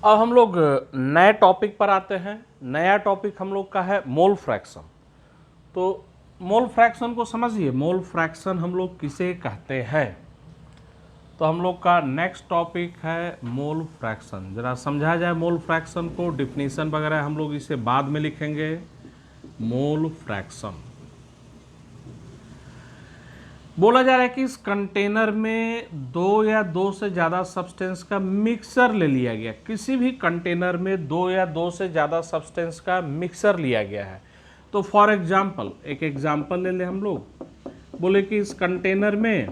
अब हम लोग नए टॉपिक पर आते हैं। नया टॉपिक हम लोग का है मोल फ्रैक्शन। तो मोल फ्रैक्शन को समझिए, मोल फ्रैक्शन हम लोग किसे कहते हैं। तो हम लोग का नेक्स्ट टॉपिक है मोल फ्रैक्शन। जरा समझा जाए मोल फ्रैक्शन को, डिफिनीशन वगैरह हम लोग इसे बाद में लिखेंगे। मोल फ्रैक्शन बोला जा रहा है कि इस कंटेनर में दो या दो से ज़्यादा सब्सटेंस का मिक्सर ले लिया गया। किसी भी कंटेनर में दो या दो से ज़्यादा सब्सटेंस का मिक्सर लिया गया है। तो फॉर एग्जांपल, एक एग्जांपल ले लें हम लोग। बोले कि इस कंटेनर में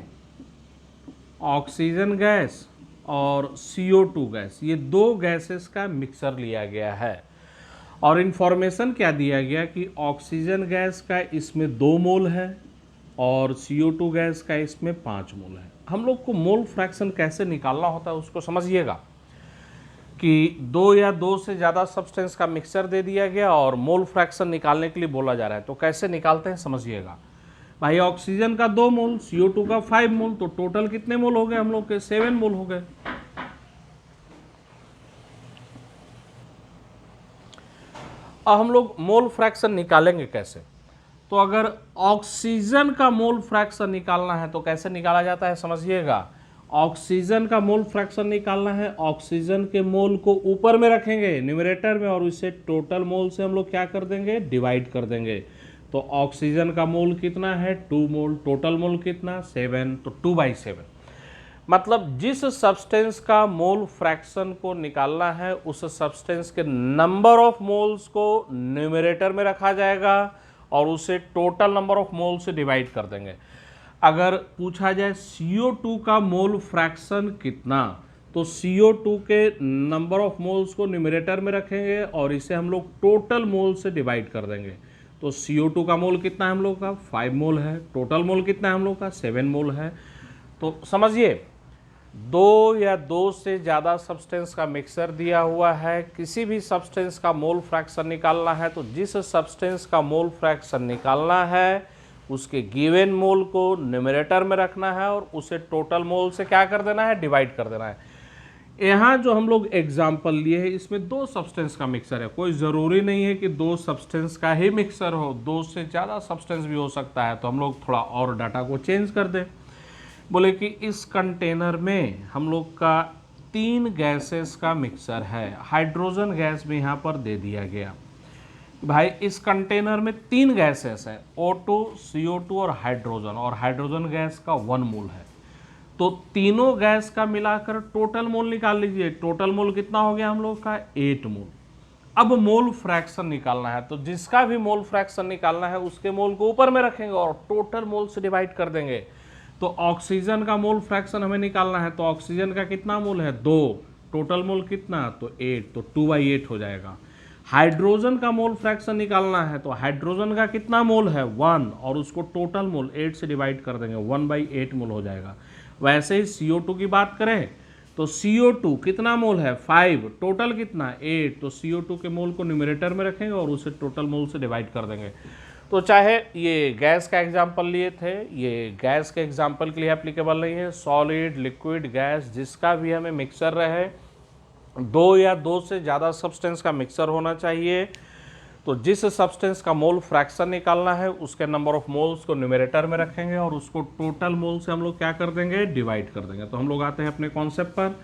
ऑक्सीजन गैस और CO2 गैस, ये दो गैसेस का मिक्सर लिया गया है। और इन्फॉर्मेशन क्या दिया गया कि ऑक्सीजन गैस का इसमें 2 मोल है और CO2 गैस का इसमें 5 मोल है। हम लोग को मोल फ्रैक्शन कैसे निकालना होता है उसको समझिएगा कि दो या दो से ज़्यादा सब्सटेंस का मिक्सचर दे दिया गया और मोल फ्रैक्शन निकालने के लिए बोला जा रहा है। तो कैसे निकालते हैं समझिएगा। भाई ऑक्सीजन का 2 मोल, CO2 का 5 मोल, तो टोटल कितने मोल हो गए हम लोग के? 7 मोल हो गए। अब हम लोग मोल फ्रैक्शन निकालेंगे कैसे? तो अगर ऑक्सीजन का मोल फ्रैक्शन निकालना है तो कैसे निकाला जाता है समझिएगा। ऑक्सीजन का मोल फ्रैक्शन निकालना है, ऑक्सीजन के मोल को ऊपर में रखेंगे न्यूमरेटर में और उसे टोटल मोल से हम लोग क्या कर देंगे? डिवाइड कर देंगे। तो ऑक्सीजन का मोल कितना है? 2 मोल। टोटल मोल कितना? 7। तो 2/7। मतलब जिस सब्सटेंस का मोल फ्रैक्शन को निकालना है उस सब्सटेंस के नंबर ऑफ मोल्स को न्यूमरेटर में रखा जाएगा और उसे टोटल नंबर ऑफ मोल से डिवाइड कर देंगे। अगर पूछा जाए CO2 का मोल फ्रैक्शन कितना, तो CO2 के नंबर ऑफ मोल्स को न्यूमरेटर में रखेंगे और इसे हम लोग टोटल मोल से डिवाइड कर देंगे। तो CO2 का मोल कितना है हम लोग का? 5 मोल है। टोटल मोल कितना है हम लोग का? 7 मोल है। तो समझिए, दो या दो से ज़्यादा सब्सटेंस का मिक्सर दिया हुआ है, किसी भी सब्सटेंस का मोल फ्रैक्शन निकालना है तो जिस सब्सटेंस का मोल फ्रैक्शन निकालना है उसके गिवन मोल को न्यूमरेटर में रखना है और उसे टोटल मोल से क्या कर देना है? डिवाइड कर देना है। यहाँ जो हम लोग एग्जाम्पल लिए हैं इसमें दो सब्सटेंस का मिक्सर है। कोई ज़रूरी नहीं है कि दो सब्सटेंस का ही मिक्सर हो, दो से ज़्यादा सब्सटेंस भी हो सकता है। तो हम लोग थोड़ा और डाटा को चेंज कर दें। बोले कि इस कंटेनर में हम लोग का 3 गैसेस का मिक्सर है। हाइड्रोजन गैस भी यहाँ पर दे दिया गया। भाई इस कंटेनर में 3 गैसेस है, O2, CO2 और हाइड्रोजन गैस का 1 मोल है। तो तीनों गैस का मिलाकर टोटल मोल निकाल लीजिए। टोटल मोल कितना हो गया हम लोग का? 8 मोल। अब मोल फ्रैक्शन निकालना है तो जिसका भी मोल फ्रैक्शन निकालना है उसके मोल को ऊपर में रखेंगे और टोटल मोल से डिवाइड कर देंगे। तो ऑक्सीजन का मोल फ्रैक्शन हमें निकालना है तो ऑक्सीजन का कितना मोल है? 2। टोटल मोल कितना? तो 8। तो 2/8 हो जाएगा। हाइड्रोजन का मोल फ्रैक्शन निकालना है तो हाइड्रोजन का कितना मोल है? 1 और उसको टोटल मोल 8 से डिवाइड कर देंगे, 1/8 मोल हो जाएगा। वैसे ही CO2 की बात करें तो CO2 कितना मोल है? 5। टोटल कितना? 8। तो CO2 के मोल को न्यूमरेटर में रखेंगे और उसे टोटल मोल से डिवाइड कर देंगे। तो चाहे ये गैस का एग्जाम्पल लिए थे, ये गैस के एग्जाम्पल के लिए एप्लीकेबल नहीं है। सॉलिड, लिक्विड, गैस, जिसका भी हमें मिक्सर रहे, दो या दो से ज़्यादा सब्सटेंस का मिक्सर होना चाहिए। तो जिस सब्सटेंस का मोल फ्रैक्शन निकालना है उसके नंबर ऑफ मोल्स को न्यूमरेटर में रखेंगे और उसको टोटल मोल से हम लोग क्या कर देंगे? डिवाइड कर देंगे। तो हम लोग आते हैं अपने कॉन्सेप्ट पर।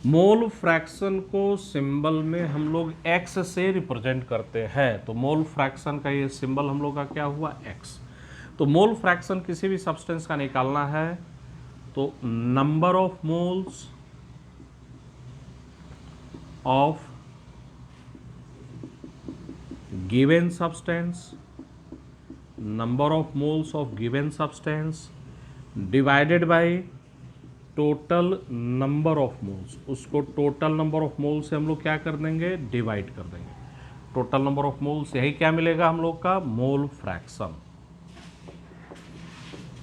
मोल फ्रैक्शन को सिंबल में हम लोग x से रिप्रेजेंट करते हैं। तो मोल फ्रैक्शन का ये सिंबल हम लोग का क्या हुआ? x। तो मोल फ्रैक्शन किसी भी सब्सटेंस का निकालना है तो number of moles of given substance, number of moles of given substance divided by total number of moles, उसको total number of moles से हम लोग क्या कर देंगे? डिवाइड कर देंगे। टोटल नंबर ऑफ मोल्स यही क्या मिलेगा हम लोग का? Mole fraction.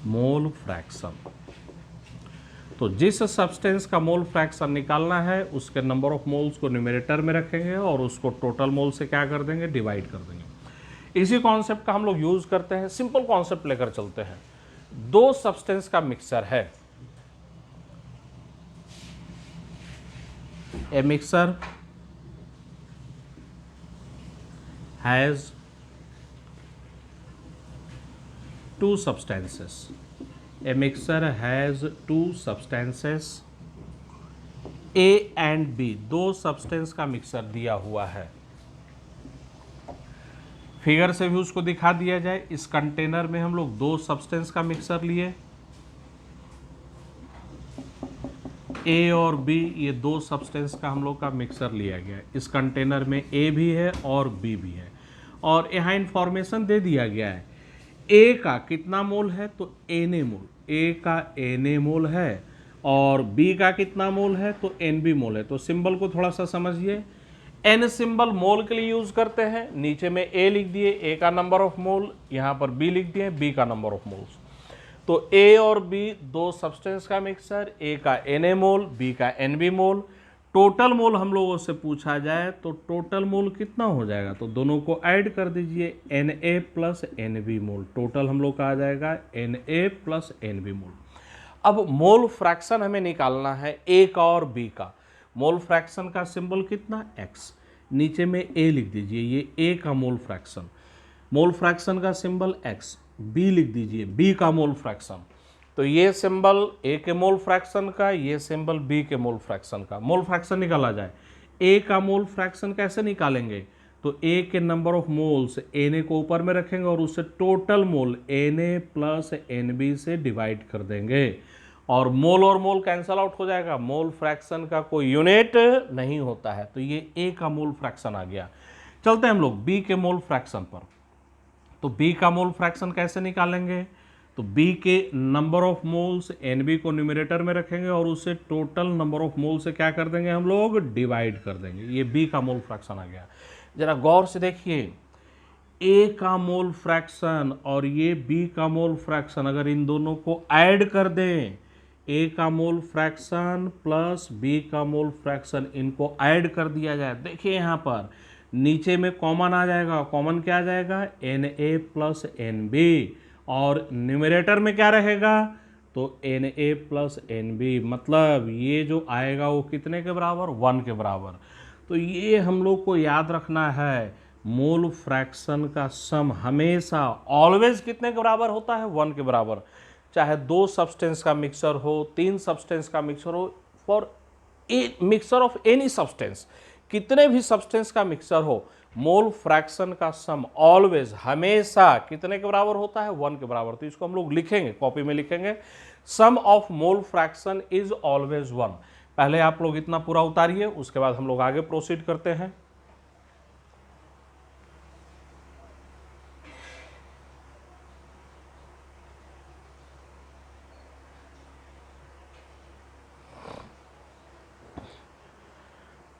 Mole fraction. तो जिस सब्सटेंस का मोल फ्रैक्शन निकालना है उसके नंबर ऑफ मोल्स को न्यूमरेटर में रखेंगे और उसको टोटल मोल से क्या कर देंगे? डिवाइड कर देंगे। इसी कॉन्सेप्ट का हम लोग यूज करते हैं। सिंपल कॉन्सेप्ट लेकर चलते हैं। दो सब्सटेंस का मिक्सर है, a mixer has two substances, a mixture has two substances A and B, दो सब्सटेंस का मिक्सचर दिया हुआ है। फिगर से भी उसको दिखा दिया जाए। इस कंटेनर में हम लोग दो सब्सटेंस का मिक्सचर लिए, ए और बी, ये दो सब्सटेंस का हम लोग का मिक्सचर लिया गया है। इस कंटेनर में ए भी है और बी भी है, और यहाँ इंफॉर्मेशन दे दिया गया है ए का कितना मोल है, तो एन ए मोल, ए का एन ए मोल है, और बी का कितना मोल है, तो एन बी मोल है। तो सिंबल को थोड़ा सा समझिए। एन सिंबल मोल के लिए यूज करते हैं, नीचे में ए लिख दिए, ए का नंबर ऑफ मोल, यहाँ पर बी लिख दिए, बी का नंबर ऑफ मोल्स। तो ए और बी दो सब्सटेंस का मिक्सचर, ए का एन ए मोल, बी का N B mole. Total mole हम लोगों से पूछा जाए तो टोटल मोल कितना हो जाएगा, तो दोनों को ऐड कर दीजिए, N A plus N B mole. Total हम लोग का आ जाएगा N A plus N B mole. अब मोल फ्रैक्शन हमें निकालना है ए का और बी का। मोल फ्रैक्शन का सिंबल कितना, एक्स, नीचे में ए लिख दीजिए, ये ए का मोल फ्रैक्शन। मोल फ्रैक्शन का सिंबल एक्स, बी लिख दीजिए, बी का मोल फ्रैक्शन। तो ये सिंबल ए के मोल फ्रैक्शन का, ये सिंबल बी के मोल फ्रैक्शन का। मोल फ्रैक्शन निकाला जाए, ए का मोल फ्रैक्शन कैसे निकालेंगे, तो ए के number of moles N A को ऊपर में रखेंगे और उससे total mole N A plus N B से डिवाइड कर देंगे, और मोल कैंसल आउट हो जाएगा। मोल फ्रैक्शन का कोई यूनिट नहीं होता है, तो ये ए का मोल फ्रैक्शन आ गया। चलते हैं हम लोग बी के मोल फ्रैक्शन पर। तो बी का मोल फ्रैक्शन कैसे निकालेंगे, तो बी के number of moles N B को न्यूमरेटर में रखेंगे और उससे टोटल नंबर ऑफ मोल से क्या कर देंगे हम लोग, डिवाइड कर देंगे। ये बी का मोल फ्रैक्शन आ गया। जरा गौर से देखिए, ए का मोल फ्रैक्शन और ये बी का मोल फ्रैक्शन, अगर इन दोनों को ऐड कर दें, ए का मोल फ्रैक्शन प्लस बी का मोल फ्रैक्शन, इनको ऐड कर दिया जाए, देखिए यहाँ पर नीचे में कॉमन आ जाएगा। कॉमन क्या आ जाएगा, N A plus N B, और न्यूमरेटर में क्या रहेगा, तो N A plus N B, मतलब ये जो आएगा वो कितने के बराबर, 1 के बराबर। तो ये हम लोग को याद रखना है, मोल फ्रैक्शन का सम हमेशा ऑलवेज कितने के बराबर होता है, 1 के बराबर। चाहे दो सब्सटेंस का मिक्सचर हो, 3 सब्सटेंस का मिक्सचर हो, for a mixture of any substance, कितने भी सब्सटेंस का मिक्सचर हो, मोल फ्रैक्शन का सम ऑलवेज हमेशा कितने के बराबर होता है, 1 के बराबर। तो इसको हम लोग लिखेंगे, कॉपी में लिखेंगे, sum of mole fraction is always 1। पहले आप लोग इतना पूरा उतारिए, उसके बाद हम लोग आगे प्रोसीड करते हैं।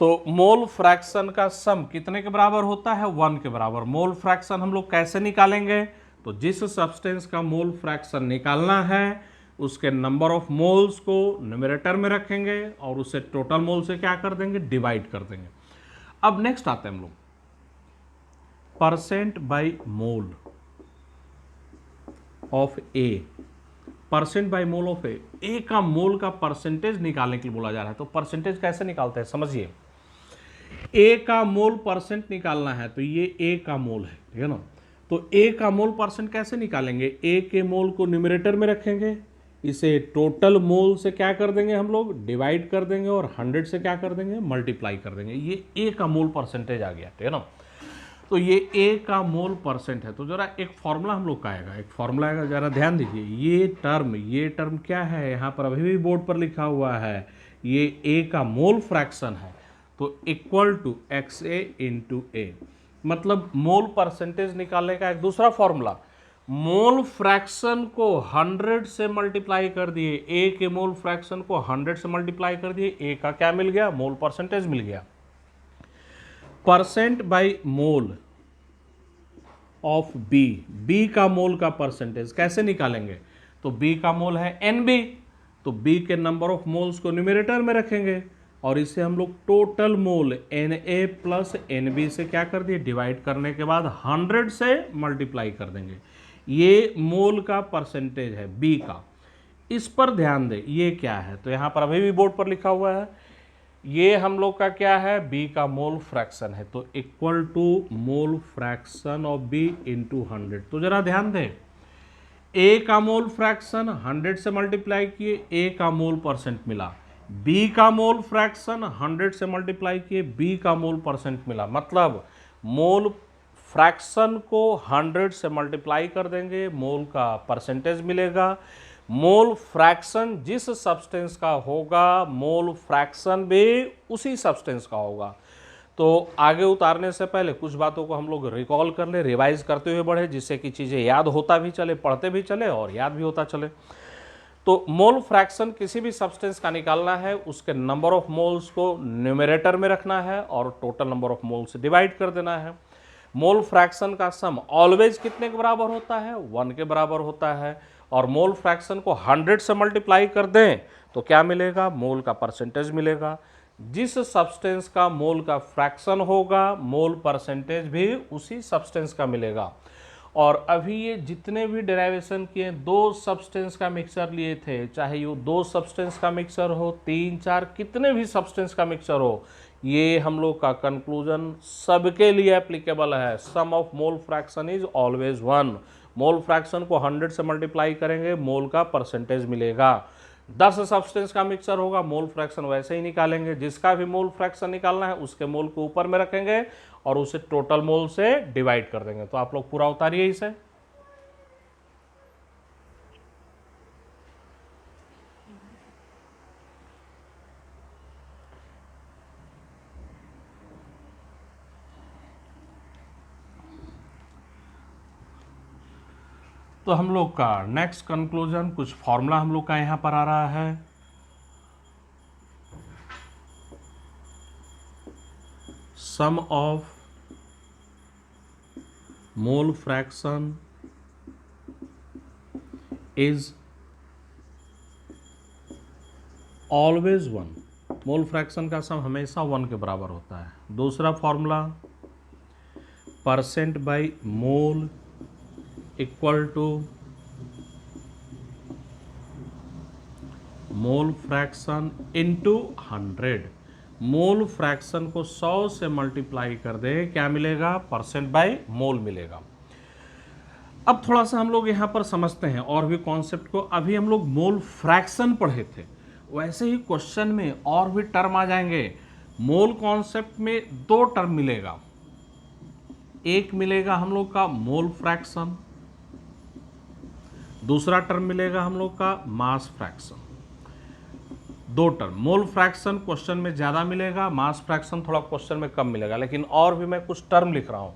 तो मोल फ्रैक्शन का सम कितने के बराबर होता है, 1 के बराबर। मोल फ्रैक्शन हम लोग कैसे निकालेंगे, तो जिस सब्सटेंस का मोल फ्रैक्शन निकालना है उसके नंबर ऑफ मोल्स को न्यूमरेटर में रखेंगे और उससे टोटल मोल से क्या कर देंगे, डिवाइड कर देंगे। अब नेक्स्ट आते हैं हम लोग percent by mole of A. Percent by mole of A, A का मोल का परसेंटेज निकालने के लिए बोला जा रहा है। तो परसेंटेज कैसे निकालते हैं समझिए, ए का मोल परसेंट निकालना है, तो ये ए का मोल है, ठीक है ना। तो ए का मोल परसेंट कैसे निकालेंगे, ए के मोल को न्यूमरेटर में रखेंगे, इसे टोटल मोल से क्या कर देंगे हम लोग, डिवाइड कर देंगे, और 100 से क्या कर देंगे, मल्टीप्लाई कर देंगे। ये ए का मोल परसेंटेज आ गया, ठीक है ना। तो ये ए का मोल परसेंट है। तो जरा एक फॉर्मूला हम लोग का आएगा, एक फॉर्मूला आएगा, जरा ध्यान दीजिए। ये टर्म क्या है, यहाँ पर अभी भी बोर्ड पर लिखा हुआ है, ये ए का मोल फ्रैक्शन है, तो equal to X A into A. मतलब मोल परसेंटेज निकालने का एक दूसरा फॉर्मूला, मोल फ्रैक्शन को 100 से मल्टीप्लाई कर दिए, ए के मोल फ्रैक्शन को 100 से मल्टीप्लाई कर दिए, ए का क्या मिल गया, मोल परसेंटेज मिल गया। Percent by mole of B, B का मोल का परसेंटेज कैसे निकालेंगे, तो बी का मोल है एन बी, तो बी के नंबर ऑफ मोल्स को न्यूमरेटर में रखेंगे और इसे हम लोग total mole N A plus N B से क्या कर दिए, डिवाइड करने के बाद 100 से मल्टीप्लाई कर देंगे। ये मोल का परसेंटेज है बी का। इस पर ध्यान दें, ये क्या है, तो यहाँ पर अभी भी बोर्ड पर लिखा हुआ है ये हम लोग का क्या है, बी का मोल फ्रैक्शन है, तो equal to mole fraction of B into 100। तो जरा ध्यान दें, ए का मोल फ्रैक्शन 100 से मल्टीप्लाई किए, ए का मोल परसेंट मिला, बी का मोल फ्रैक्शन 100 से मल्टीप्लाई किए, बी का मोल परसेंट मिला। मतलब मोल फ्रैक्शन को 100 से मल्टीप्लाई कर देंगे, मोल का परसेंटेज मिलेगा। मोल फ्रैक्शन जिस सब्सटेंस का होगा, मोल फ्रैक्शन भी उसी सब्सटेंस का होगा। तो आगे उतारने से पहले कुछ बातों को हम लोग रिकॉल कर ले, रिवाइज करते हुए बढ़े, जिससे कि चीज़ें याद होता भी चले, पढ़ते भी चले और याद भी होता चले। तो मोल फ्रैक्शन किसी भी सब्सटेंस का निकालना है, उसके नंबर ऑफ मोल्स को न्यूमरेटर में रखना है और टोटल नंबर ऑफ मोल्स से डिवाइड कर देना है। मोल फ्रैक्शन का सम ऑलवेज कितने के बराबर होता है, 1 के बराबर होता है। और मोल फ्रैक्शन को 100 से मल्टीप्लाई कर दें तो क्या मिलेगा, मोल का परसेंटेज मिलेगा। जिस सब्सटेंस का मोल का फ्रैक्शन होगा, मोल परसेंटेज भी उसी सब्सटेंस का मिलेगा। और अभी ये जितने भी डेरिवेशन किए, 2 सब्सटेंस का मिक्सचर लिए थे, चाहे ये 2 सब्सटेंस का मिक्सचर हो, 3, 4, कितने भी सब्सटेंस का मिक्सचर हो, ये हम लोग का कंक्लूजन सबके लिए एप्लीकेबल है। Sum of mole fraction is always 1। Mole fraction को 100 से मल्टीप्लाई करेंगे, मोल का परसेंटेज मिलेगा। 10 सब्सटेंस का मिक्सचर होगा, मोल फ्रैक्शन वैसे ही निकालेंगे। जिसका भी मोल फ्रैक्शन निकालना है, उसके मोल को ऊपर में रखेंगे और उसे टोटल मोल से डिवाइड कर देंगे। तो आप लोग पूरा उतारिए इसे। तो हम लोग का नेक्स्ट कंक्लूजन, कुछ फॉर्मूला हम लोग का यहां पर आ रहा है। Sum of mole fraction is always 1। Mole fraction का सम हमेशा 1 के बराबर होता है। दूसरा formula, percent by mole equal to mole fraction into 100। Mole fraction को 100 से मल्टीप्लाई कर दे, क्या मिलेगा, परसेंट बाई मोल मिलेगा। अब थोड़ा सा हम लोग यहाँ पर समझते हैं और भी कॉन्सेप्ट को। अभी हम लोग मोल फ्रैक्शन पढ़े थे, वैसे ही क्वेश्चन में और भी टर्म आ जाएंगे। मोल कॉन्सेप्ट में 2 टर्म मिलेगा, एक मिलेगा हम लोग का मोल फ्रैक्शन, दूसरा टर्म मिलेगा हम लोग का mass fraction. 2 term. Mole fraction question में ज़्यादा मिलेगा, मास फ्रैक्शन थोड़ा क्वेश्चन में कम मिलेगा, लेकिन और भी मैं कुछ टर्म लिख रहा हूँ।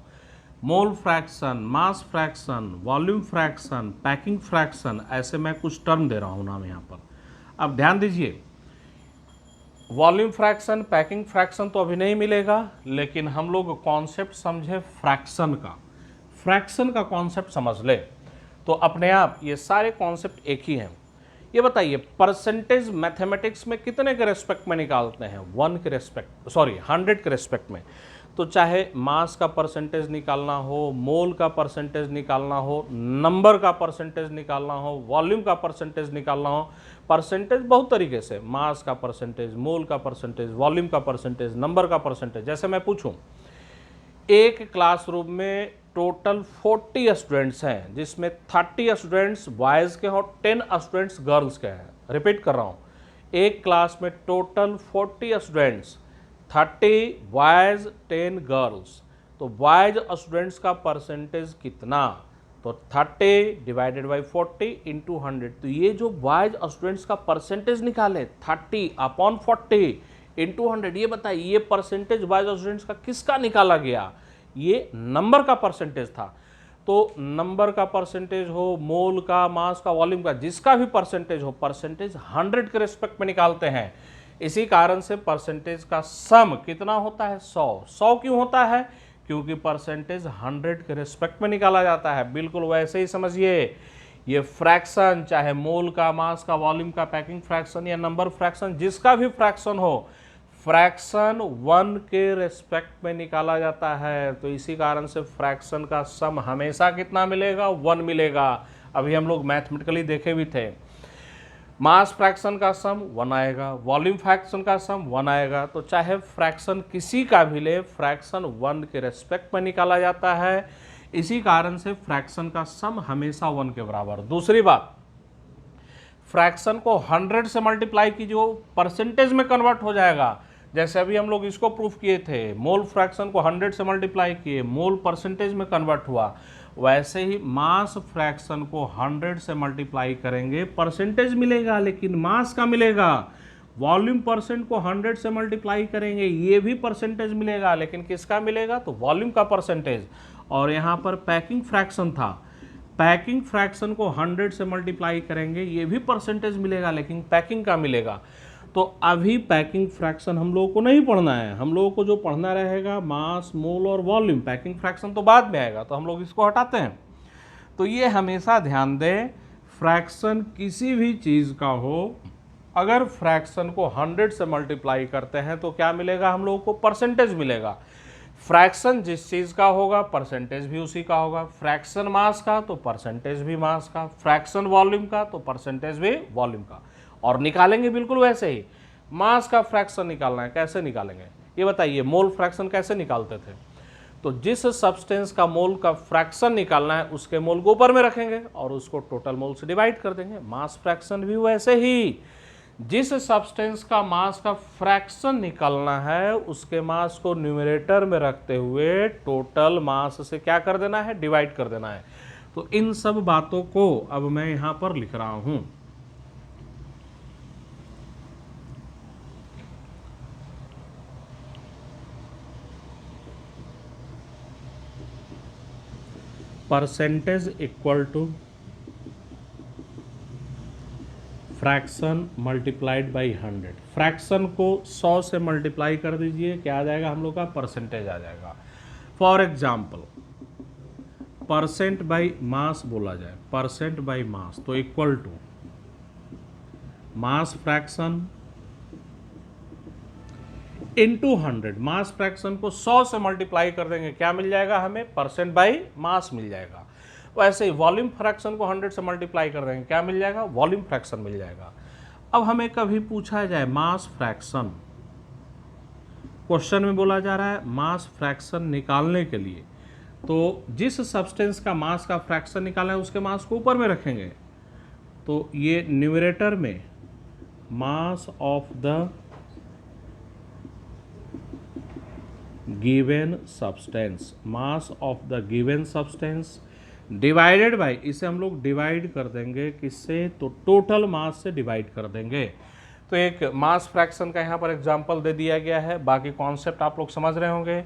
Mole fraction, mass fraction, volume fraction, packing fraction, ऐसे मैं कुछ टर्म दे रहा हूँ नाम यहाँ पर। अब ध्यान दीजिए, वॉल्यूम फ्रैक्शन, पैकिंग फ्रैक्शन तो अभी नहीं मिलेगा, लेकिन हम लोग कॉन्सेप्ट समझे फ्रैक्शन का। फ्रैक्शन का कॉन्सेप्ट समझ ले तो अपने आप ये सारे कॉन्सेप्ट एक ही हैं। ये बताइए, परसेंटेज मैथमेटिक्स में कितने के रेस्पेक्ट में निकालते हैं, 100 के रेस्पेक्ट में। तो चाहे मास का परसेंटेज निकालना हो, मोल का परसेंटेज निकालना हो, नंबर का परसेंटेज निकालना हो, वॉल्यूम का परसेंटेज निकालना हो, परसेंटेज बहुत तरीके से, मास का परसेंटेज, मोल का परसेंटेज, वॉल्यूम का परसेंटेज, नंबर का परसेंटेज। जैसे मैं पूछूं, एक क्लासरूम में टोटल 40 स्टूडेंट्स हैं, जिसमें 30 स्टूडेंट्स बॉयज़ के हैं और 10 स्टूडेंट्स गर्ल्स के हैं। रिपीट कर रहा हूँ, एक क्लास में टोटल 40 स्टूडेंट्स, 30 बॉयज़ 10 गर्ल्स। तो बॉयज़ स्टूडेंट्स का परसेंटेज कितना, तो 30 डिवाइडेड बाई 40 इंटू 100। तो ये जो बॉयज़ स्टूडेंट्स का परसेंटेज निकाले 30 अपॉन 40 इंटू 100, ये बताइए ये परसेंटेज बॉयज़ स्टूडेंट्स का किसका निकाला गया, ये नंबर का परसेंटेज था। तो नंबर का परसेंटेज हो, मोल का, मास का, वॉल्यूम का, जिसका भी परसेंटेज हो, परसेंटेज 100 के रेस्पेक्ट में निकालते हैं। इसी कारण से परसेंटेज का सम कितना होता है, 100। 100 क्यों होता है, क्योंकि परसेंटेज 100 के रेस्पेक्ट में निकाला जाता है। बिल्कुल वैसे ही समझिए, ये फ्रैक्शन, चाहे मोल का, मास का, वॉल्यूम का, पैकिंग फ्रैक्शन या नंबर फ्रैक्शन, जिसका भी फ्रैक्शन हो, फ्रैक्शन 1 के रेस्पेक्ट में निकाला जाता है। तो इसी कारण से फ्रैक्शन का सम हमेशा कितना मिलेगा, 1 मिलेगा। अभी हम लोग मैथमेटिकली देखे भी थे। मास फ्रैक्शन का सम 1 आएगा, वॉल्यूम फ्रैक्शन का सम 1 आएगा। तो चाहे फ्रैक्शन किसी का भी ले, फ्रैक्शन 1 के रेस्पेक्ट में निकाला जाता है, इसी कारण से फ्रैक्शन का सम हमेशा 1 के बराबर। दूसरी बात, फ्रैक्शन को 100 से मल्टीप्लाई कीजिए, परसेंटेज में कन्वर्ट हो जाएगा। जैसे अभी हम लोग इसको प्रूफ किए थे, मोल फ्रैक्शन को 100 से मल्टीप्लाई किए, मोल परसेंटेज में कन्वर्ट हुआ। वैसे ही मास फ्रैक्शन को 100 से मल्टीप्लाई करेंगे, परसेंटेज मिलेगा लेकिन मास का मिलेगा। वॉल्यूम परसेंट को 100 से मल्टीप्लाई करेंगे, ये भी परसेंटेज मिलेगा, लेकिन किसका मिलेगा? तो वॉल्यूम का परसेंटेज। और यहाँ पर पैकिंग फ्रैक्शन था, पैकिंग फ्रैक्शन को 100 से मल्टीप्लाई करेंगे, ये भी परसेंटेज मिलेगा, लेकिन पैकिंग का मिलेगा। तो अभी पैकिंग फ्रैक्शन हम लोगों को नहीं पढ़ना है, हम लोगों को जो पढ़ना रहेगा मास, मोल और वॉल्यूम। पैकिंग फ्रैक्शन तो बाद में आएगा, तो हम लोग इसको हटाते हैं। तो ये हमेशा ध्यान दें, फ्रैक्शन किसी भी चीज़ का हो, अगर फ्रैक्शन को 100 से मल्टीप्लाई करते हैं तो क्या मिलेगा? हम लोगों को परसेंटेज मिलेगा। फ्रैक्शन जिस चीज़ का होगा, परसेंटेज भी उसी का होगा। फ्रैक्शन मास का तो परसेंटेज भी मास का, फ्रैक्शन वॉल्यूम का तो परसेंटेज भी वॉल्यूम का। और निकालेंगे बिल्कुल वैसे ही। मास का फ्रैक्शन निकालना है, कैसे निकालेंगे ये बताइए? मोल फ्रैक्शन कैसे निकालते थे? तो जिस सब्सटेंस का मोल का फ्रैक्शन निकालना है, उसके मोल को ऊपर में रखेंगे और उसको टोटल मोल से डिवाइड कर देंगे। मास फ्रैक्शन भी वैसे ही, जिस सब्सटेंस का मास का फ्रैक्शन निकालना है, उसके मास को न्यूमरेटर में रखते हुए टोटल मास से क्या कर देना है? डिवाइड कर देना है। तो इन सब बातों को अब मैं यहां पर लिख रहा हूं। Percentage equal to fraction multiplied by 100। Fraction को 100 से मल्टीप्लाई कर दीजिए, क्या आ जाएगा हम लोग का? परसेंटेज आ जाएगा। For example, percent by mass बोला जाए, परसेंट बाई मास, तो equal to mass fraction into 100। Mass fraction को 100 से मल्टीप्लाई कर देंगे, क्या मिल जाएगा हमें? परसेंट बाई मास मिल जाएगा। वैसे ही वॉल्यूम फ्रैक्शन को 100 से मल्टीप्लाई कर देंगे, क्या मिल जाएगा? वॉल्यूम फ्रैक्शन मिल जाएगा। अब हमें कभी पूछा जाए मास फ्रैक्शन, क्वेश्चन में बोला जा रहा है मास फ्रैक्शन निकालने के लिए, तो जिस सब्सटेंस का मास का फ्रैक्शन निकालना है, उसके मास को ऊपर में रखेंगे। तो ये न्यूमरेटर में mass of the given substance, mass of the given substance divided by, इसे हम लोग डिवाइड कर देंगे किससे? तो टोटल मास से डिवाइड कर देंगे। तो एक मास फ्रैक्शन का यहाँ पर एग्जांपल दे दिया गया है, बाकी कॉन्सेप्ट आप लोग समझ रहे होंगे।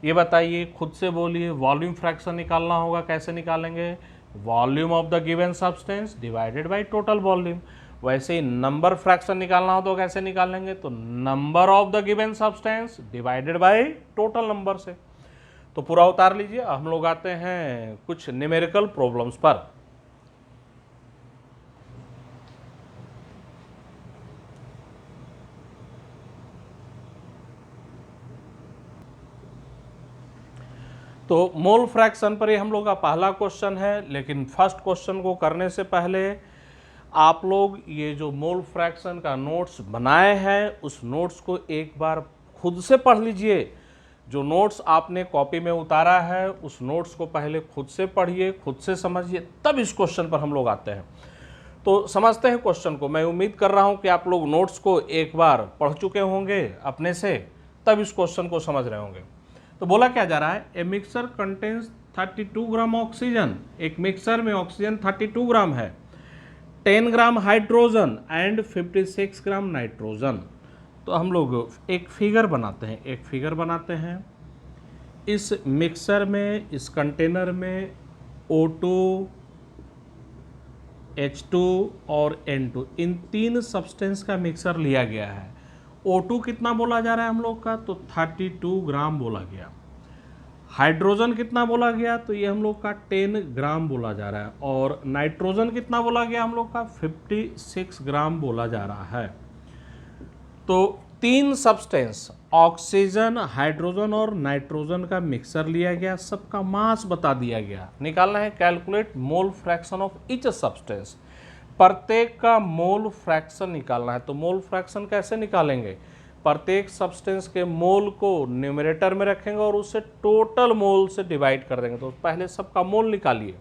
ये बताइए, खुद से बोलिए, वॉल्यूम फ्रैक्शन निकालना होगा, कैसे निकालेंगे? Volume of the given substance divided by total volume. वैसे ही नंबर फ्रैक्शन निकालना हो तो कैसे निकालेंगे? तो number of the given substance divided by total number से। तो पूरा उतार लीजिए। हम लोग आते हैं कुछ न्यूमेरिकल प्रॉब्लम्स पर। तो मोल फ्रैक्शन पर ही हम लोग का पहला क्वेश्चन है, लेकिन फर्स्ट क्वेश्चन को करने से पहले आप लोग ये जो मोल फ्रैक्शन का नोट्स बनाए हैं, उस नोट्स को एक बार खुद से पढ़ लीजिए। जो नोट्स आपने कॉपी में उतारा है, उस नोट्स को पहले खुद से पढ़िए, खुद से समझिए, तब इस क्वेश्चन पर हम लोग आते हैं। तो समझते हैं क्वेश्चन को। मैं उम्मीद कर रहा हूं कि आप लोग नोट्स को एक बार पढ़ चुके होंगे अपने से, तब इस क्वेश्चन को समझ रहे होंगे। तो बोला क्या जा रहा है? A mixer contains 32 gram oxygen. एक मिक्सर में ऑक्सीजन 32 ग्राम है, 10 gram hydrogen and 56 gram nitrogen. तो हम लोग एक फिगर बनाते हैं। इस मिक्सर में, इस कंटेनर में O2, H2 और N2, इन तीन सब्सटेंस का मिक्सर लिया गया है। O2 कितना बोला जा रहा है हम लोग का? तो 32 ग्राम बोला गया। हाइड्रोजन कितना बोला गया? तो ये हम लोग का 10 ग्राम बोला जा रहा है। और नाइट्रोजन कितना बोला गया हम लोग का? 56 ग्राम बोला जा रहा है। तो तीन सब्सटेंस, ऑक्सीजन, हाइड्रोजन और नाइट्रोजन का मिक्सर लिया गया, सबका मास बता दिया गया। निकालना है calculate mole fraction of each substance. प्रत्येक का मोल फ्रैक्शन निकालना है। तो मोल फ्रैक्शन कैसे निकालेंगे? प्रत्येक सब्सटेंस के मोल को न्यूमरेटर में रखेंगे और उसे टोटल मोल से डिवाइड कर देंगे। तो पहले सबका मोल निकालिए।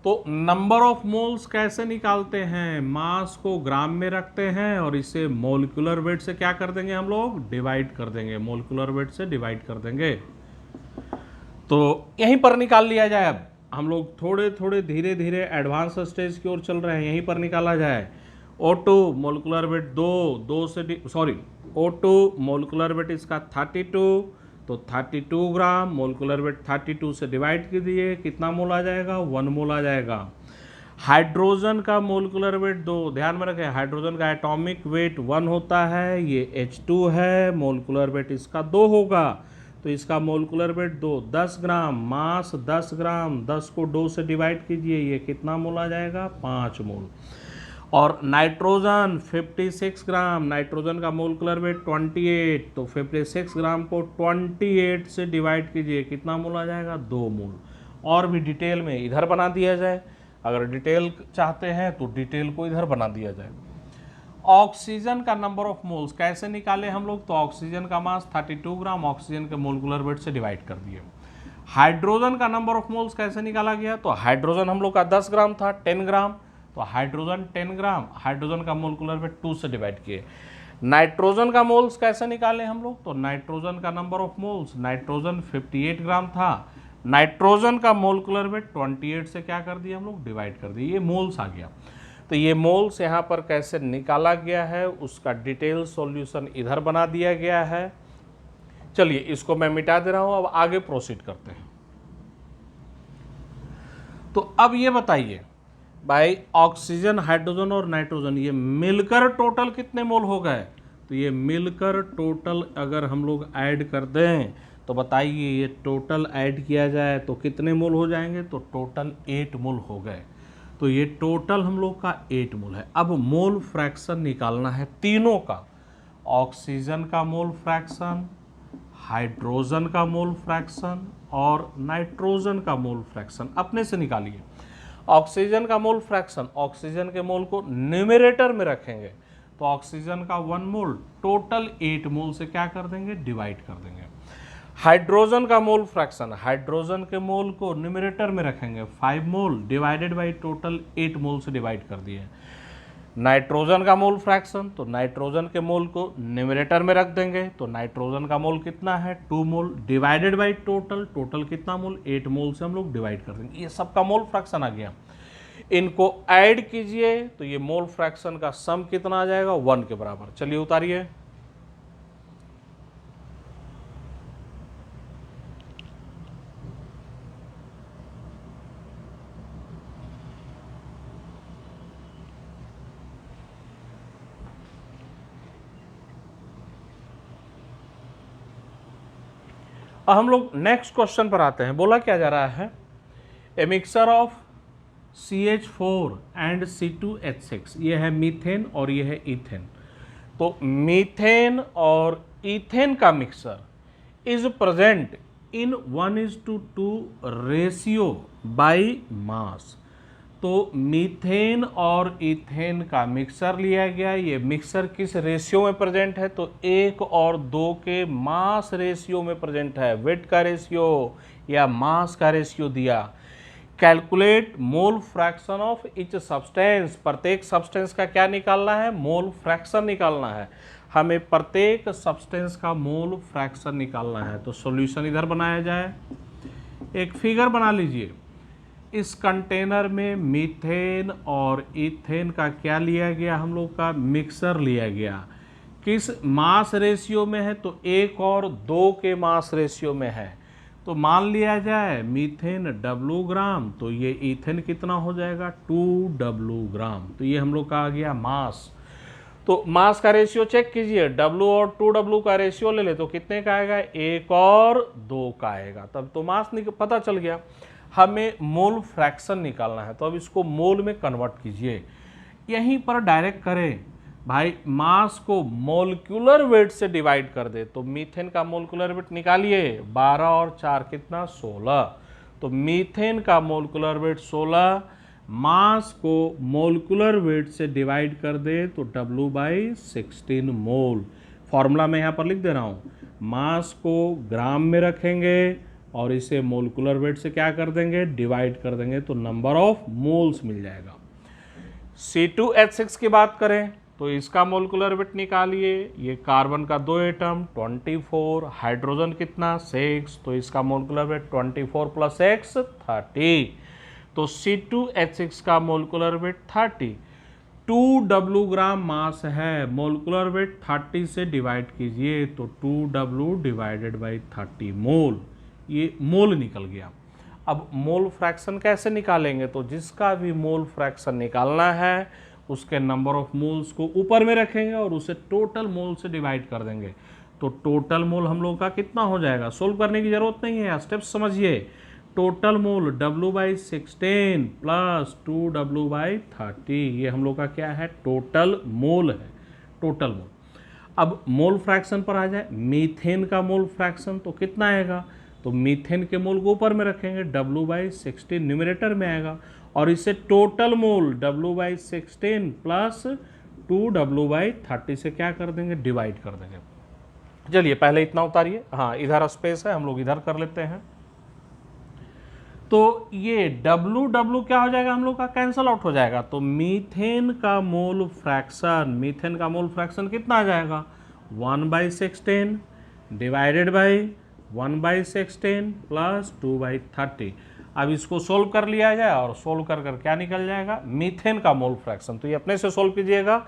तो नंबर ऑफ मोल्स कैसे निकालते हैं? मास को ग्राम में रखते हैं और इसे मोलिकुलर वेट से क्या कर देंगे? हम लोग डिवाइड कर देंगे, मोलिकुलर वेट से डिवाइड कर देंगे। तो यहीं पर निकाल लिया जाए। अब हम लोग थोड़े थोड़े धीरे धीरे एडवांस स्टेज की ओर चल रहे हैं, यहीं पर निकाला जाए। O2 मोलिकुलर वेट 2 से O2 मोलिकुलर वेट इसका 32, तो 32 ग्राम, मोलिकुलर वेट 32 से डिवाइड कीजिए, कितना मोल आ जाएगा? 1 मोल आ जाएगा। हाइड्रोजन का मोलिकुलर वेट 2, ध्यान में रखें हाइड्रोजन का एटॉमिक वेट 1 होता है, ये H2 है, मोलिकुलर वेट इसका 2 होगा, तो इसका मोलिकुलर वेट 2, 10 ग्राम, मास 10 ग्राम, 10 को 2 से डिवाइड कीजिए, ये कितना मोल आ जाएगा? 5 मोल। और नाइट्रोजन 56 ग्राम, नाइट्रोजन का मोलिकुलर वेट 28, तो 56 ग्राम को 28 से डिवाइड कीजिए, कितना मोल आ जाएगा? 2 मोल। और भी डिटेल में इधर बना दिया जाए, अगर डिटेल चाहते हैं तो डिटेल को इधर बना दिया जाए। ऑक्सीजन का नंबर ऑफ मोल्स कैसे निकाले हम लोग? तो ऑक्सीजन का मास 32 ग्राम, ऑक्सीजन के मोलिकुलर वेट से डिवाइड कर दिए। हाइड्रोजन का नंबर ऑफ मोल्स कैसे निकाला गया? तो हाइड्रोजन हम लोग का 10 ग्राम था, 10 ग्राम, तो हाइड्रोजन 10 ग्राम, हाइड्रोजन का मोलिकुलर वेट 2 से डिवाइड किए। नाइट्रोजन का मोल्स कैसे निकाले हम लोग? तो नाइट्रोजन का नंबर ऑफ मोल्स, नाइट्रोजन 58 ग्राम था, नाइट्रोजन का मोलिकुलर वेट 28 से क्या कर दिया हम लोग? डिवाइड कर दिए, ये मोल्स आ गया। तो ये मोल्स यहाँ पर कैसे निकाला गया है उसका डिटेल सॉल्यूशन इधर बना दिया गया है। चलिए इसको मैं मिटा दे रहा हूँ, अब आगे प्रोसीड करते हैं। तो अब ये बताइए भाई, ऑक्सीजन, हाइड्रोजन और नाइट्रोजन ये मिलकर टोटल कितने मोल हो गए? तो ये मिलकर टोटल अगर हम लोग ऐड कर दें तो बताइए, ये टोटल ऐड किया जाए तो कितने मोल हो जाएंगे? तो टोटल 8 मोल हो गए। तो ये टोटल हम लोग का 8 मोल है। अब मोल फ्रैक्शन निकालना है तीनों का, ऑक्सीजन का मोल फ्रैक्शन, हाइड्रोजन का मोल फ्रैक्शन और नाइट्रोजन का मोल फ्रैक्शन। अपने से निकालिए। ऑक्सीजन का मोल फ्रैक्शन, ऑक्सीजन के मोल को न्यूमरेटर में रखेंगे, तो ऑक्सीजन का 1 मोल टोटल 8 मोल से क्या कर देंगे? डिवाइड कर देंगे। हाइड्रोजन का मोल फ्रैक्शन, हाइड्रोजन के मोल को न्यूमरेटर में रखेंगे, 5 मोल डिवाइडेड बाई टोटल 8 मोल से डिवाइड कर दिए। नाइट्रोजन का मोल फ्रैक्शन, तो नाइट्रोजन के मोल को न्यूमरेटर में रख देंगे, तो नाइट्रोजन का मोल कितना है? 2 मोल डिवाइडेड बाई टोटल, टोटल कितना मोल? 8 मोल से हम लोग डिवाइड कर देंगे। ये सबका मोल फ्रैक्शन आ गया। इनको ऐड कीजिए तो ये मोल फ्रैक्शन का सम कितना आ जाएगा? 1 के बराबर। चलिए उतारिए। अब हम लोग नेक्स्ट क्वेश्चन पर आते हैं। बोला क्या जा रहा है? A mixture of CH4 and C2H6, ये है मीथेन और ये है इथेन। तो मीथेन और इथेन का mixture is present in 1:2 ratio by mass. तो मीथेन और इथेन का मिक्सर लिया गया, ये मिक्सर किस रेशियो में प्रेजेंट है? तो 1 और 2 के मास रेशियो में प्रेजेंट है। वेट का रेशियो या मास का रेशियो दिया। Calculate mole fraction of each substance, प्रत्येक सब्सटेंस का क्या निकालना है? मोल फ्रैक्शन निकालना है। हमें प्रत्येक सब्सटेंस का मोल फ्रैक्शन निकालना है। तो सॉल्यूशन इधर बनाया जाए। एक फिगर बना लीजिए। इस कंटेनर में मीथेन और इथेन का क्या लिया गया? हम लोग का मिक्सर लिया गया। किस मास रेशियो में है? तो 1 और 2 के मास रेशियो में है। तो मान लिया जाए मीथेन W ग्राम, तो ये इथेन कितना हो जाएगा? 2W ग्राम। तो ये हम लोग का आ गया मास। तो मास का रेशियो चेक कीजिए, W और 2W का रेशियो ले ले तो कितने का आएगा? 1 और 2 का आएगा। तब तो मास पता चल गया। हमें मोल फ्रैक्शन निकालना है, तो अब इसको मोल में कन्वर्ट कीजिए। यहीं पर डायरेक्ट करें भाई, मास को मोलिकुलर वेट से डिवाइड कर दे। तो मीथेन का मोलिकुलर वेट निकालिए, 12 और 4 कितना? 16। तो मीथेन का मोलिकुलर वेट 16, मास को मोलिकुलर वेट से डिवाइड कर दे तो W/16 मोल। फॉर्मूला मैं यहाँ पर लिख दे रहा हूँ, मास को ग्राम में रखेंगे और इसे मोलिकुलर वेट से क्या कर देंगे, डिवाइड कर देंगे, तो नंबर ऑफ मोल्स मिल जाएगा। C2H6 की बात करें तो इसका मोलिकुलर वेट निकालिए, ये कार्बन का 2 एटम 24, हाइड्रोजन कितना 6, तो इसका मोलिकुलर वेट 24 + x 30, तो C2H6 का मोलिकुलर वेट 30, 2W ग्राम मास है, मोलिकुलर वेट 30 से डिवाइड कीजिए तो 2W/30 मोल, ये मोल निकल गया। अब मोल फ्रैक्शन कैसे निकालेंगे, तो जिसका भी मोल फ्रैक्शन निकालना है उसके नंबर ऑफ मोल्स को ऊपर में रखेंगे और उसे टोटल मोल से डिवाइड कर देंगे, तो टोटल मोल हम लोग का कितना हो जाएगा। सोल्व करने की जरूरत नहीं है, स्टेप्स समझिए। टोटल मोल W/16 + 2W/30, ये हम लोग का क्या है, टोटल मोल है, टोटल मोल। अब मोल फ्रैक्शन पर आ जाए, मीथेन का मोल फ्रैक्शन तो कितना आएगा, तो मीथेन के मोल को ऊपर में रखेंगे, W/16 न्यूमरेटर में आएगा और इसे टोटल मोल W/16 + 2W/30 से क्या कर देंगे, डिवाइड कर देंगे। चलिए पहले इतना उतारिए, हाँ इधर स्पेस है, हम लोग इधर कर लेते हैं। तो ये W क्या हो जाएगा, हम लोग का कैंसल आउट हो जाएगा, तो मीथेन का मोल फ्रैक्शन, मीथेन का मोल फ्रैक्शन कितना आ जाएगा, 1/16 डिवाइडेड बाई 1/16 + 2/30। अब इसको सोल्व कर लिया जाए और सोल्व कर क्या निकल जाएगा, मीथेन का मोल फ्रैक्शन, तो ये अपने से सोल्व कीजिएगा,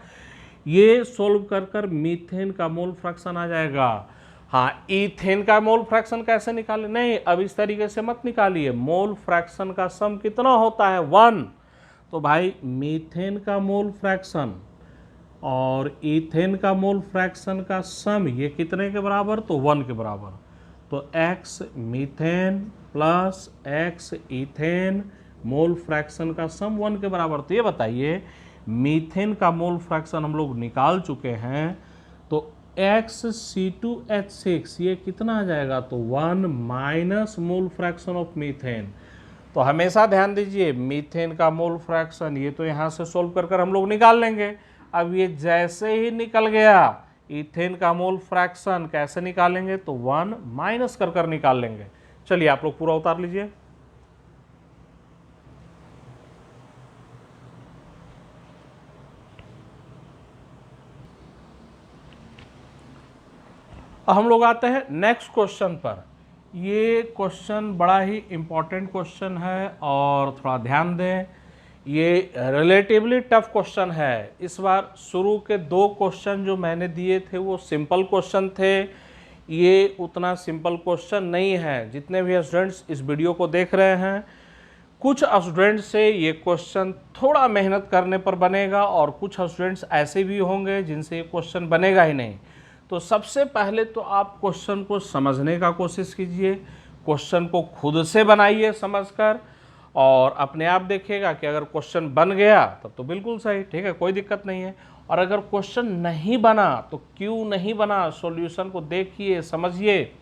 ये सोल्व कर मीथेन का मोल फ्रैक्शन आ जाएगा। हाँ, ईथेन का मोल फ्रैक्शन कैसे निकाले, नहीं अब इस तरीके से मत निकालिए, मोल फ्रैक्शन का सम कितना होता है 1, तो भाई मीथेन का मोल फ्रैक्शन और ईथेन का मोल फ्रैक्शन का सम ये कितने के बराबर, तो 1 के बराबर, तो x methane plus x ethane मोल फ्रैक्शन का सम 1 के बराबर। तो ये बताइए मीथेन का मोल फ्रैक्शन हम लोग निकाल चुके हैं, तो XC2H6 ये कितना आ जाएगा, तो 1 minus mole fraction of methane. तो हमेशा ध्यान दीजिए मीथेन का मोल फ्रैक्शन ये तो यहाँ से सोल्व कर हम लोग निकाल लेंगे। अब ये जैसे ही निकल गया ईथेन का मोल फ्रैक्शन कैसे निकालेंगे, तो 1 माइनस कर निकाल लेंगे। चलिए आप लोग पूरा उतार लीजिए। अब हम लोग आते हैं नेक्स्ट क्वेश्चन पर। ये क्वेश्चन बड़ा ही इंपॉर्टेंट क्वेश्चन है और थोड़ा ध्यान दें, ये रिलेटिवली टफ क्वेश्चन है। इस बार शुरू के 2 क्वेश्चन जो मैंने दिए थे वो सिंपल क्वेश्चन थे, ये उतना सिंपल क्वेश्चन नहीं है। जितने भी स्टूडेंट्स इस वीडियो को देख रहे हैं, कुछ स्टूडेंट्स से ये क्वेश्चन थोड़ा मेहनत करने पर बनेगा और कुछ स्टूडेंट्स ऐसे भी होंगे जिनसे ये क्वेश्चन बनेगा ही नहीं। तो सबसे पहले तो आप क्वेश्चन को समझने का कोशिश कीजिए, क्वेश्चन को खुद से बनाइए समझकर, और अपने आप देखिएगा कि अगर क्वेश्चन बन गया तब तो बिल्कुल सही, ठीक है, कोई दिक्कत नहीं है। और अगर क्वेश्चन नहीं बना तो क्यों नहीं बना, सॉल्यूशन को देखिए समझिए।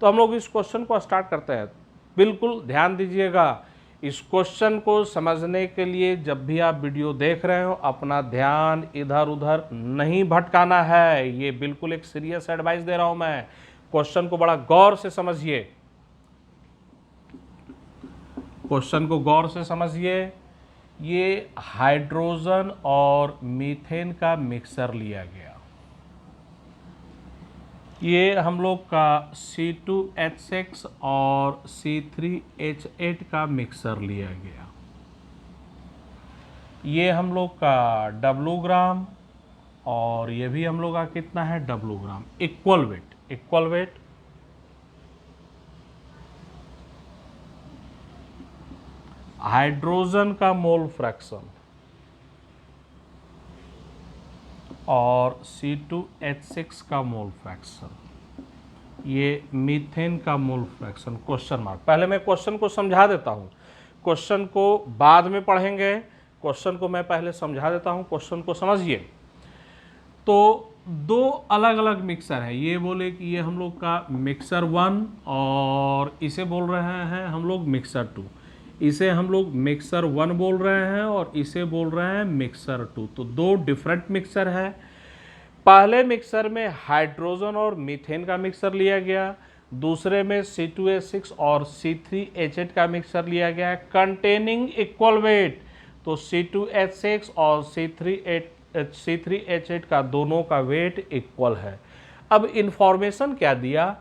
तो हम लोग इस क्वेश्चन को स्टार्ट करते हैं। बिल्कुल ध्यान दीजिएगा, इस क्वेश्चन को समझने के लिए जब भी आप वीडियो देख रहे हो अपना ध्यान इधर उधर नहीं भटकाना है। ये बिल्कुल एक सीरियस एडवाइस दे रहा हूं मैं, क्वेश्चन को बड़ा गौर से समझिए, क्वेश्चन को गौर से समझिए। ये हाइड्रोजन और मीथेन का मिक्सर लिया गया, ये हम लोग का C2H6 और C3H8 का मिक्सर लिया गया, ये हम लोग का W ग्राम और ये भी हम लोग का कितना है W gram, equal weight, equal weight. Hydrogen का मोल फ्रैक्शन और C2H6 का मोल फ्रैक्शन, ये मीथेन का मोल फ्रैक्शन, क्वेश्चन मार्क। पहले मैं क्वेश्चन को समझा देता हूँ, क्वेश्चन को बाद में पढ़ेंगे, क्वेश्चन को मैं पहले समझा देता हूँ, क्वेश्चन को समझिए। तो 2 अलग अलग मिक्सर है, ये बोले कि ये हम लोग का मिक्सर 1 और इसे बोल रहे हैं हम लोग मिक्सर 2। इसे हम लोग मिक्सर 1 बोल रहे हैं और इसे बोल रहे हैं मिक्सर 2। तो दो डिफरेंट मिक्सर है। पहले मिक्सर में हाइड्रोजन और मीथेन का मिक्सर लिया गया, दूसरे में C2H6 और C3H8 का मिक्सर लिया गया कंटेनिंग इक्वल वेट। तो C2H6 और C3H8 का दोनों का वेट इक्वल है। अब इंफॉर्मेशन क्या दिया,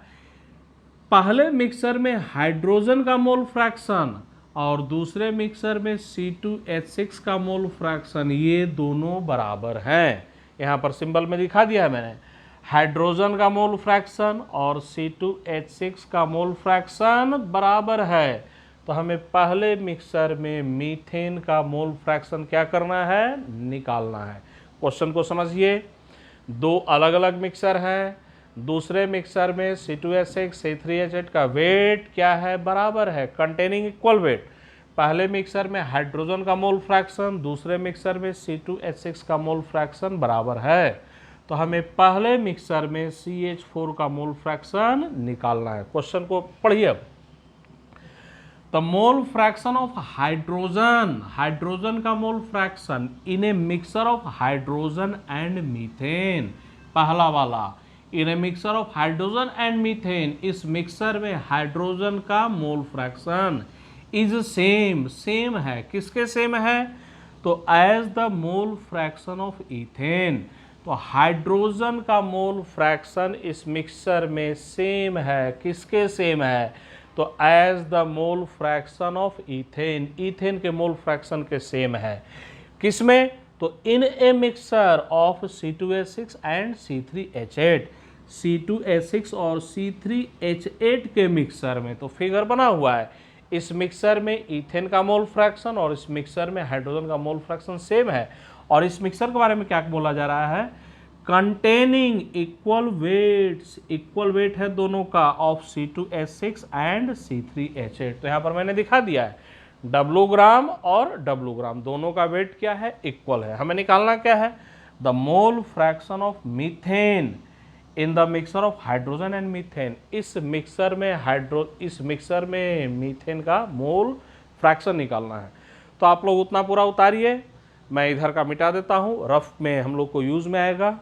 पहले मिक्सर में हाइड्रोजन का मोल फ्रैक्शन और दूसरे मिक्सर में C2H6 का मोल फ्रैक्शन, ये दोनों बराबर हैं। यहाँ पर सिंबल में दिखा दिया है मैंने, हाइड्रोजन का मोल फ्रैक्शन और C2H6 का मोल फ्रैक्शन बराबर है। तो हमें पहले मिक्सर में मीथेन का मोल फ्रैक्शन क्या करना है, निकालना है। क्वेश्चन को समझिए, दो अलग अलग मिक्सर हैं, दूसरे मिक्सर में C2H6 C3H8 का वेट क्या है, बराबर है, कंटेनिंग इक्वल वेट। पहले मिक्सर में हाइड्रोजन का मोल फ्रैक्शन, दूसरे मिक्सर में C2H6 का मोल फ्रैक्शन बराबर है। तो हमें पहले मिक्सर में CH4 का मोल फ्रैक्शन निकालना है। क्वेश्चन को पढ़िए अब। The mole fraction of hydrogen, hydrogen का mole fraction in a mixer of hydrogen and methane, पहला वाला, in a mixer of hydrogen and methane, इस मिक्सर में हाइड्रोजन का mole fraction is same, same है, किसके सेम है, तो as the mole fraction of ethane. तो हाइड्रोजन का मोल फ्रैक्शन इस मिक्सर में सेम है, किसके सेम है, तो as the mole fraction of ethane, ethane के मोल फ्रैक्शन के सेम है। किसमें, तो in a mixer of C2H6 and C3H8, C2H6 और C3H8 के मिक्सर में, तो फिगर बना हुआ है, इस मिक्सर में इथेन का मोल फ्रैक्शन और इस मिक्सर में हाइड्रोजन का मोल फ्रैक्शन सेम है। और इस मिक्सर के बारे में क्या बोला जा रहा है, containing equal weights, equal weight है दोनों का, ऑफ C2H6 एंड C3H8। तो यहाँ पर मैंने दिखा दिया है, W ग्राम और W ग्राम दोनों का वेट क्या है, इक्वल है। हमें निकालना क्या है, the mole fraction of methane in the mixer of hydrogen and methane, इस मिक्सर में मीथेन का मोल फ्रैक्शन निकालना है। तो आप लोग उतना पूरा उतारिए, मैं इधर का मिटा देता हूं, रफ में हम लोग को यूज में आएगा।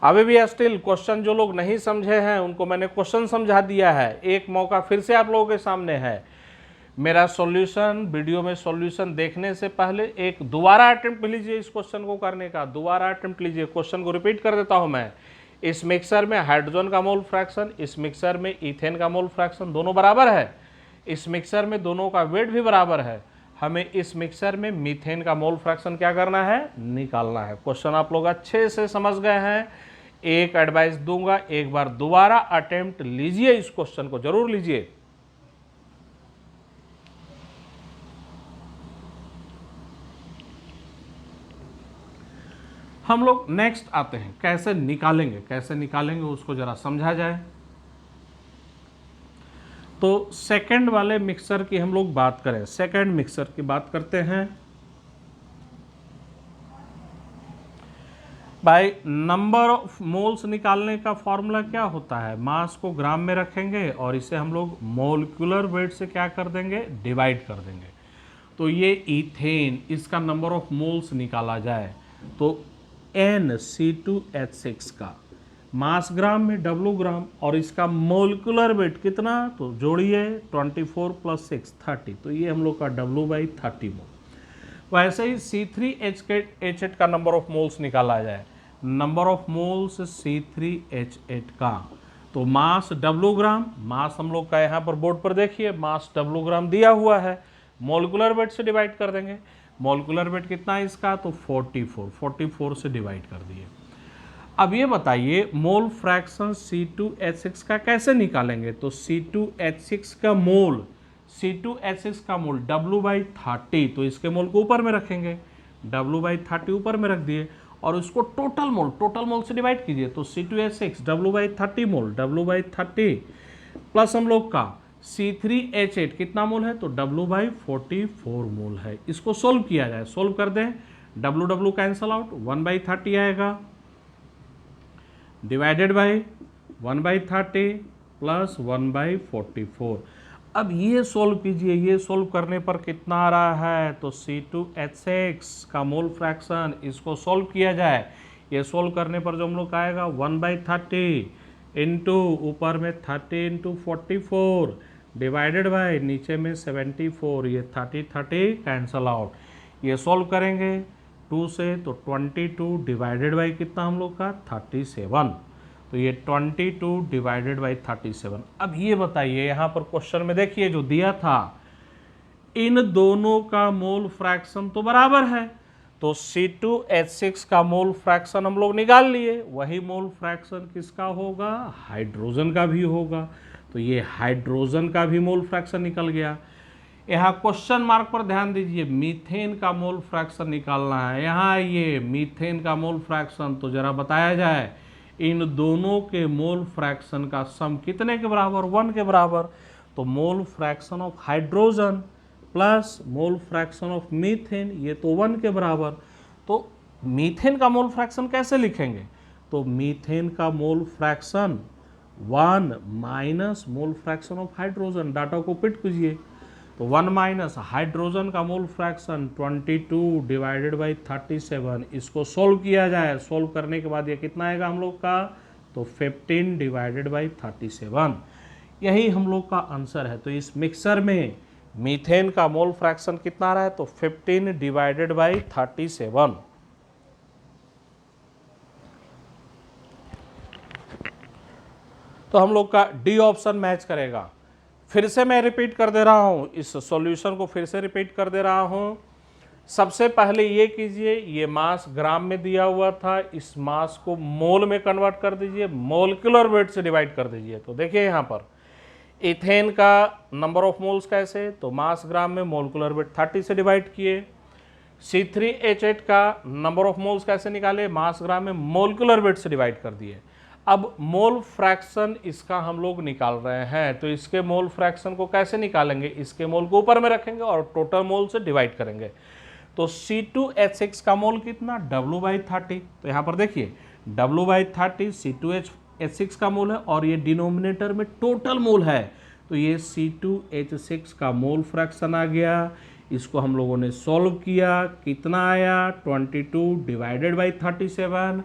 अभी भी स्टिल क्वेश्चन जो लोग नहीं समझे हैं उनको मैंने क्वेश्चन समझा दिया है, एक मौका फिर से आप लोगों के सामने है। मेरा सॉल्यूशन, वीडियो में सॉल्यूशन देखने से पहले एक दोबारा अटेम्प्ट लीजिए इस क्वेश्चन को करने का, दोबारा अटेम्प्ट लीजिए। क्वेश्चन को रिपीट कर देता हूं मैं, इस मिक्सर में हाइड्रोजन का मोल फ्रैक्शन, इस मिक्सर में इथेन का मोल फ्रैक्शन, दोनों बराबर है, इस मिक्सर में दोनों का वेट भी बराबर है। हमें इस मिक्सर में मीथेन का मोल फ्रैक्शन क्या करना है, निकालना है। क्वेश्चन आप लोग अच्छे से समझ गए हैं। एक एडवाइस दूंगा, एक बार दोबारा अटेम्प्ट लीजिए, इस क्वेश्चन को जरूर लीजिए। हम लोग नेक्स्ट आते हैं, कैसे निकालेंगे उसको जरा समझा जाए। तो सेकंड वाले मिक्सर की हम लोग बात करें, सेकंड मिक्सर की बात करते हैं। भाई नंबर ऑफ मोल्स निकालने का फॉर्मूला क्या होता है, मास को ग्राम में रखेंगे और इसे हम लोग मोलिकुलर वेट से क्या कर देंगे, डिवाइड कर देंगे। तो ये इथेन, इसका नंबर ऑफ मोल्स निकाला जाए तो NC2H6 का मास ग्राम में W ग्राम और इसका मोलिकुलर वेट कितना, तो जोड़िए 24 + 6 30, तो ये हम लोग का W/30 मोल। वैसे ही C3H8 का नंबर ऑफ मोल्स निकाला जाए, नंबर ऑफ मोल्स C3H8 का, तो मास W ग्राम, मास हम लोग का यहाँ पर बोर्ड पर देखिए मास W ग्राम दिया हुआ है, मोलिकुलर वेट से डिवाइड कर देंगे। मोलिकुलर वेट कितना है इसका, तो 44 से डिवाइड कर दिए। अब ये बताइए मोल फ्रैक्शन C2H6 का कैसे निकालेंगे, तो C2H6 का मोल W/30, तो इसके मोल को ऊपर में रखेंगे, W/30 ऊपर में रख दिए और उसको टोटल मोल से डिवाइड कीजिए। तो C2H6 W/30 मोल, W/30 प्लस हम लोग का C3H8 कितना मोल है, तो W/44 मोल है। इसको सोल्व किया जाए, सोल्व कर दें, W कैंसल आउट, 1/30 आएगा, डिवाइडेड बाई 1/30 प्लस 1/44। अब ये सोल्व कीजिए, ये सोल्व करने पर कितना आ रहा है, तो C2H6 का मोल फ्रैक्शन, इसको सोल्व किया जाए, ये सोल्व करने पर जो हम लोग का आएगा 1/30 इंटू ऊपर में 30 इंटू 44 डिवाइडेड बाय नीचे में 74, ये 30 कैंसल आउट, ये सोल्व करेंगे 2 से तो 22 डिवाइडेड बाई कितना हम लोग का 37, तो ये 22 डिवाइडेड बाई 37। अब ये बताइए यहाँ पर क्वेश्चन में देखिए जो दिया था, इन दोनों का मोल फ्रैक्शन तो बराबर है, तो C2H6 का मोल फ्रैक्शन हम लोग निकाल लिए, वही मोल फ्रैक्शन किसका होगा, हाइड्रोजन का भी होगा, तो ये हाइड्रोजन का भी मोल फ्रैक्शन निकल गया। यहाँ क्वेश्चन मार्क पर ध्यान दीजिए, मीथेन का मोल फ्रैक्शन निकालना है, यहाँ ये मीथेन का मोल फ्रैक्शन, तो जरा बताया जाए इन दोनों के मोल फ्रैक्शन का सम कितने के बराबर, 1 के बराबर, तो मोल fraction of hydrogen plus mole fraction of methane, ये तो 1 के बराबर। तो मीथेन का मोल फ्रैक्शन कैसे लिखेंगे, तो मीथेन का mole fraction 1 minus mole fraction of hydrogen, data को पिट कीजिए, तो 1 माइनस हाइड्रोजन का मोल फ्रैक्शन 22 डिवाइडेड बाई 37, इसको सोल्व किया जाए, सोल्व करने के बाद ये कितना आएगा हम लोग का, तो 15 डिवाइडेड बाई 37, यही हम लोग का आंसर है। तो इस मिक्सर में मीथेन का मोल फ्रैक्शन कितना आ रहा है, तो 15 डिवाइडेड बाई 37। तो हम लोग का डी ऑप्शन मैच करेगा। फिर से मैं रिपीट कर दे रहा हूँ, इस सॉल्यूशन को फिर से रिपीट कर दे रहा हूँ। सबसे पहले ये कीजिए, ये मास ग्राम में दिया हुआ था, इस मास को मोल में कन्वर्ट कर दीजिए, मोलिकुलर वेट से डिवाइड कर दीजिए। तो देखिए यहाँ पर इथेन का नंबर ऑफ मोल्स कैसे, तो मास ग्राम में मोलिकुलर वेट 30 से डिवाइड किए। C3H8 का नंबर ऑफ मोल्स कैसे निकाले, मास ग्राम में मोलिकुलर वेट से डिवाइड कर दिए। अब मोल फ्रैक्शन इसका हम लोग निकाल रहे हैं, तो इसके मोल फ्रैक्शन को कैसे निकालेंगे, इसके मोल को ऊपर में रखेंगे और टोटल मोल से डिवाइड करेंगे। तो C2H6 का मोल कितना, W/30, तो यहाँ पर देखिए W/30 C2H6 का मोल है और ये डिनोमिनेटर में टोटल मोल है, तो ये C2H6 का मोल फ्रैक्शन आ गया। इसको हम लोगों ने सॉल्व किया, कितना आया, 22 डिवाइडेड बाई 37।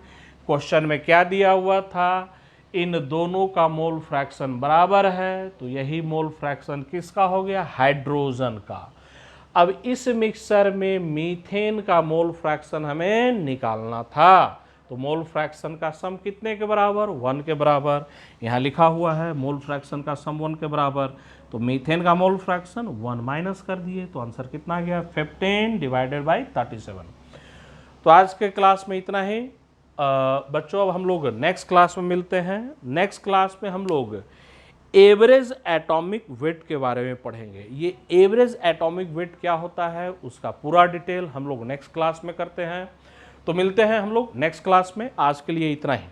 क्वेश्चन में क्या दिया हुआ था, इन दोनों का मोल फ्रैक्शन बराबर है, तो यही मोल फ्रैक्शन किसका हो गया, हाइड्रोजन का। अब इस मिक्सचर में मीथेन का मोल फ्रैक्शन हमें निकालना था, तो मोल फ्रैक्शन का सम कितने के बराबर, 1 के बराबर। यहाँ लिखा हुआ है मोल फ्रैक्शन का सम 1 के बराबर, तो मीथेन का मोल फ्रैक्शन 1 माइनस कर दिए, तो आंसर कितना आ गया, 15 डिवाइडेड बाई 37। तो आज के क्लास में इतना ही बच्चों। अब हम लोग नेक्स्ट क्लास में मिलते हैं। नेक्स्ट क्लास में हम लोग एवरेज एटॉमिक वेट के बारे में पढ़ेंगे। ये एवरेज एटॉमिक वेट क्या होता है, उसका पूरा डिटेल हम लोग नेक्स्ट क्लास में करते हैं। तो मिलते हैं हम लोग नेक्स्ट क्लास में। आज के लिए इतना ही।